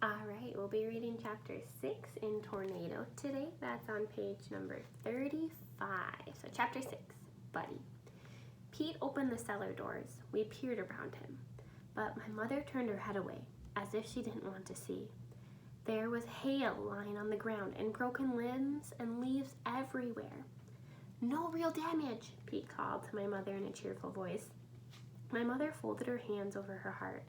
All right, we'll be reading chapter 6 in Tornado today. That's on page number 35. So chapter 6, Buddy. Pete opened the cellar doors. We peered around him, but my mother turned her head away, as if she didn't want to see. There was hail lying on the ground and broken limbs and leaves everywhere. No real damage, Pete called to my mother in a cheerful voice. My mother folded her hands over her heart.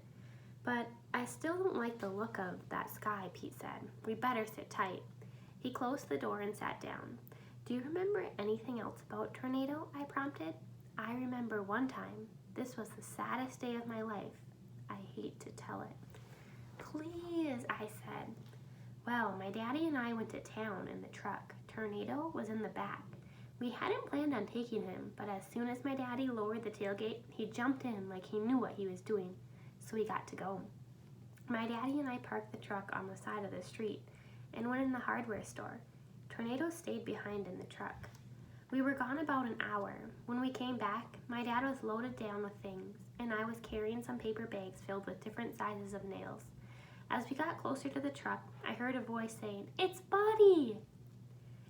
But I still don't like the look of that sky, Pete said. We better sit tight. He closed the door and sat down. Do you remember anything else about Tornado? I prompted. I remember one time. This was the saddest day of my life. I hate to tell it. Please, I said. Well, my daddy and I went to town in the truck. Tornado was in the back. We hadn't planned on taking him, but as soon as my daddy lowered the tailgate, he jumped in like he knew what he was doing. So we got to go. My daddy and I parked the truck on the side of the street and went in the hardware store. Tornado stayed behind in the truck. We were gone about an hour. When we came back, my dad was loaded down with things, and I was carrying some paper bags filled with different sizes of nails. As we got closer to the truck, I heard a voice saying, "It's Buddy!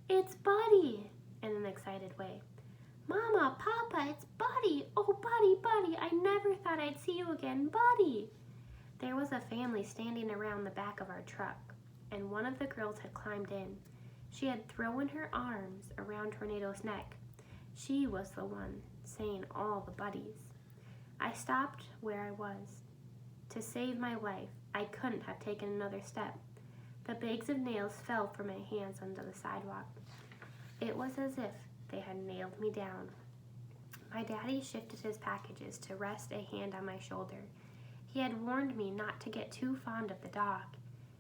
It's Buddy!" in an excited way. Mama, Papa, it's Buddy! Oh, Buddy, I never thought I'd see you again, Buddy! There was a family standing around the back of our truck, and one of the girls had climbed in. She had thrown her arms around Tornado's neck. She was the one saying all the buddies. I stopped where I was. To save my life, I couldn't have taken another step. The bags of nails fell from my hands onto the sidewalk. It was as if they had nailed me down. My daddy shifted his packages to rest a hand on my shoulder. He had warned me not to get too fond of the dog.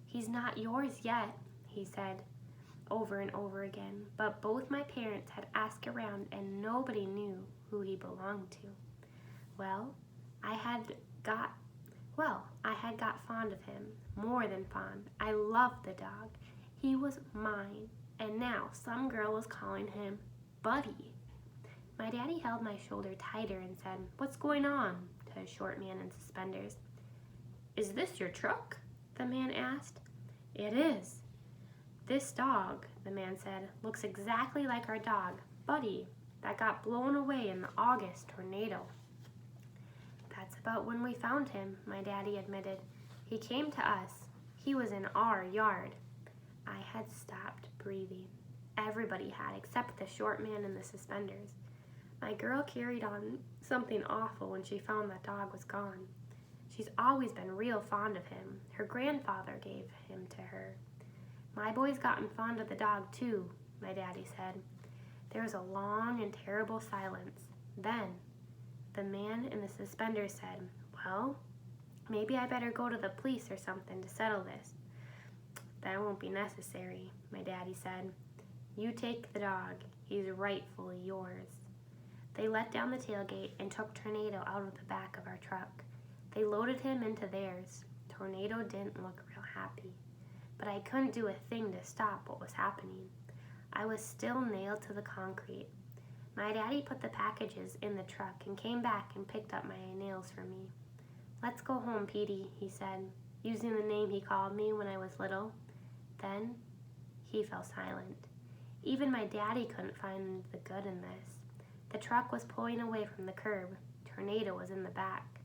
He's not yours yet, he said over and over again, but both my parents had asked around and nobody knew who he belonged to. I had got fond of him, more than fond. I loved the dog. He was mine, and now some girl was calling him Buddy. My daddy held my shoulder tighter and said, "What's going on?" to a short man in suspenders. "Is this your truck?" the man asked. "It is." "This dog," the man said, "looks exactly like our dog, Buddy, that got blown away in the August tornado." "That's about when we found him," my daddy admitted. "He came to us. He was in our yard." I had stopped breathing. Everybody had, except the short man in the suspenders. My girl carried on something awful when she found that dog was gone. She's always been real fond of him. Her grandfather gave him to her. "My boy's gotten fond of the dog too," my daddy said. There was a long and terrible silence. Then the man in the suspenders said, "Well, maybe I better go to the police or something to settle this." "That won't be necessary," my daddy said. "You take the dog. He's rightfully yours." They let down the tailgate and took Tornado out of the back of our truck. They loaded him into theirs. Tornado didn't look real happy, but I couldn't do a thing to stop what was happening. I was still nailed to the concrete. My daddy put the packages in the truck and came back and picked up my nails for me. "Let's go home, Petey," he said, using the name he called me when I was little. Then he fell silent. Even my daddy couldn't find the good in this. The truck was pulling away from the curb. Tornado was in the back.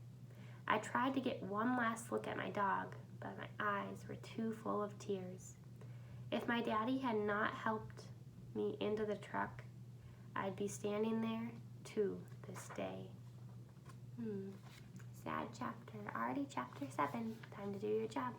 I tried to get one last look at my dog, but my eyes were too full of tears. If my daddy had not helped me into the truck, I'd be standing there to this day. Sad chapter. Already chapter 7. Time to do your job.